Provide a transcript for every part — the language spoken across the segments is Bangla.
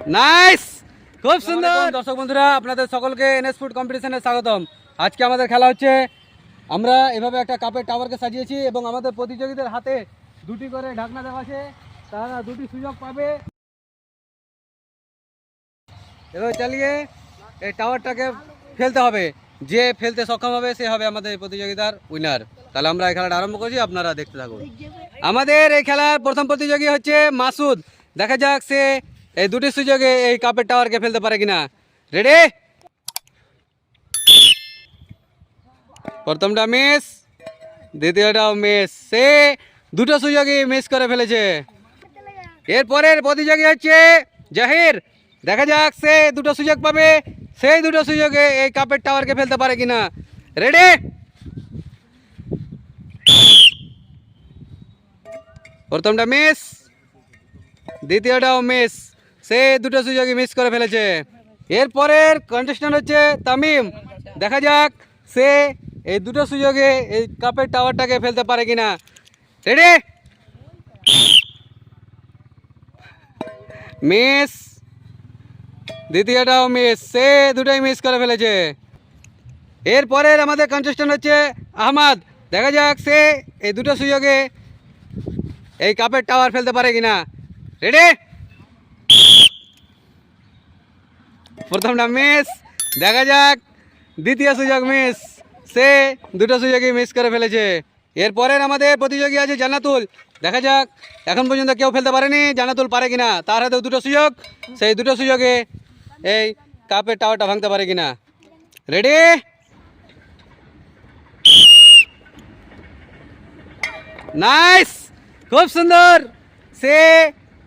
নাইস, খুব সুন্দর। দর্শক বন্ধুরা, আপনাদের সকলকে এনএস ফুড কম্পিটিশনে স্বাগতম। আজকে আমাদের খেলা হচ্ছে, আমরা এভাবে একটা কাপের টাওয়ারকে সাজিয়েছি এবং আমাদের প্রতিযোগীদের হাতে দুটি করে ঢাকনা দেওয়া আছে। তারা দুটি সুযোগ পাবে এভাবে চালিয়ে এই টাওয়ারটাকে ফেলতে হবে। যে ফেলতে সক্ষম হবে সে হবে আমাদের এই প্রতিযোগিতার উইনার। তাহলে আমরা এই খেলাটা আরম্ভ করছি, আপনারা দেখতে থাকুন। আমাদের এই খেলার প্রথম প্রতিযোগী হচ্ছে মাসুদ। দেখা যাক সে এই দুটি সুযোগে এই কাপের টাওয়ারকে ফেলতে পারে কিনা। রেডি? প্রথমটা মিস, দ্বিতীয়টাও মিস। সে দুটো সুযোগই মিস করে ফেলেছে। এরপরের প্রতিযোগী হচ্ছে জাহির। দেখা যাক সে দুটো সুযোগ পাবে, সেই দুটো সুযোগে এই কাপের টাওয়ারকে ফেলতে পারে কিনা। রেডি? প্রথমটা মিস, দ্বিতীয়টাও মিস। সে দুটো সুযোগই মিস করে ফেলেছে। এরপরের কন্টেস্ট্যান্ট হচ্ছে তামিম। দেখা যাক সে এই দুটো সুযোগে এই কাপের টাওয়ারটাকে ফেলতে পারে কিনা। রেডি? মিস, দ্বিতীয়টাও মিস। সে দুটোই মিস করে ফেলেছে। এরপরের আমাদের কন্টেস্ট্যান্ট হচ্ছে আহমদ। দেখা যাক সে এই দুটো সুযোগে এই কাপের টাওয়ার ফেলতে পারে কিনা। রেডি? প্রথমটা মিস, দেখা যাক দ্বিতীয় সুযোগ মিস। সে দুটো সুযোগই মিস করে ফেলেছে। এরপরের আমাদের প্রতিযোগী আছে জান্নাতুল। দেখা যাক এখন পর্যন্ত কেউ ফেলতে পারেনি, জান্নাতুল পারে কিনা। তার হাতেও দুটো সুযোগ, সেই দুটো সুযোগে এই কাপের টাওয়ারটা ভাঙতে পারে কিনা। রেডি? নাইস, খুব সুন্দর। সে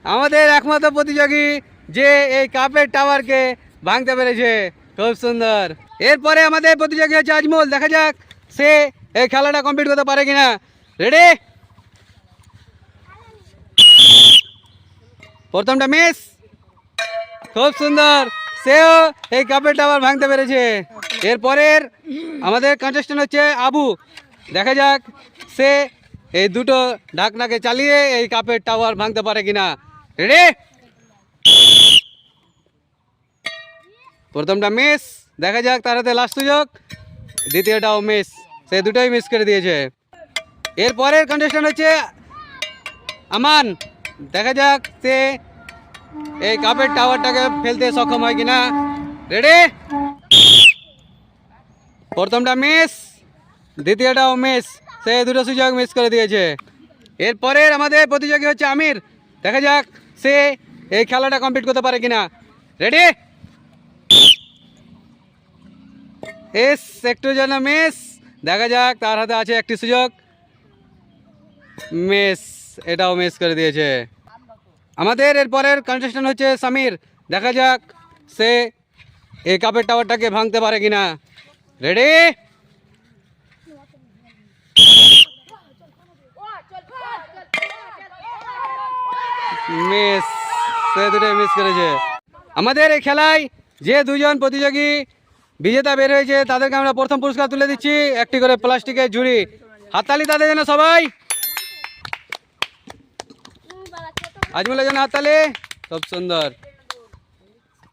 আমাদের একমাত্র প্রতিযোগী যে এই কাপের টাওয়ারকে ভাঙতে পেরেছে। খুব সুন্দর। এরপরে আমাদের প্রতিযোগী হচ্ছে আজমল। দেখা যাক সে এই খেলাটা কমপ্লিট করতে পারে কিনা। রেডি? প্রথমটা মিস, খুব সুন্দর। সেও এই কাপের টাওয়ার ভাঙতে পেরেছে। এরপরের আমাদের কন্টেস্ট্যান্ট হচ্ছে আবু। দেখা যাক সে এই দুটো ঢাকনাকে চালিয়ে এই কাপের টাওয়ার ভাঙতে পারে কিনা। রেডি? প্রথমটা মিস, দেখা যাক তার হাতে লাস্ট সুযোগ। দ্বিতীয়টাও মিস, সে দুটোই মিস করে দিয়েছে। এরপরের কন্টেস্ট্যান্ট হচ্ছে আমান। দেখা যাক সে এই কাপের টাওয়ারটাকে ফেলতে সক্ষম হয় কিনা। রেডি? প্রথমটা মিস, দ্বিতীয়টাও মিস। সে দুটো সুযোগ মিস করে দিয়েছে। এরপরের আমাদের প্রতিযোগী হচ্ছে আমির। দেখা যাক সে এই খেলাটা কমপ্লিট করতে পারে কিনা। রেডি? এস একটু যেন মিস। দেখা যাক তার হাতে আছে একটি সুযোগ, মিস, এটাও মিস করে দিয়েছে। আমাদের এরপরের কন্টেস্ট্যান্ট হচ্ছে সামির। দেখা যাক সে এই কাপের টাওয়ারটাকে ভাঙতে পারে কিনা। রেডি? মিস, সে দুটোই মিস করেছে। আমাদের এই খেলায় যে দুজন প্রতিযোগী বিজেতা বের হয়েছে তাদেরকে আমরা প্রথম পুরস্কার তুলে দিচ্ছি, একটি করে প্লাস্টিকের ঝুড়ি। হাততালি তাদের জন্য সবাই। আজমলের জন্য হাততালি। খুব সুন্দর।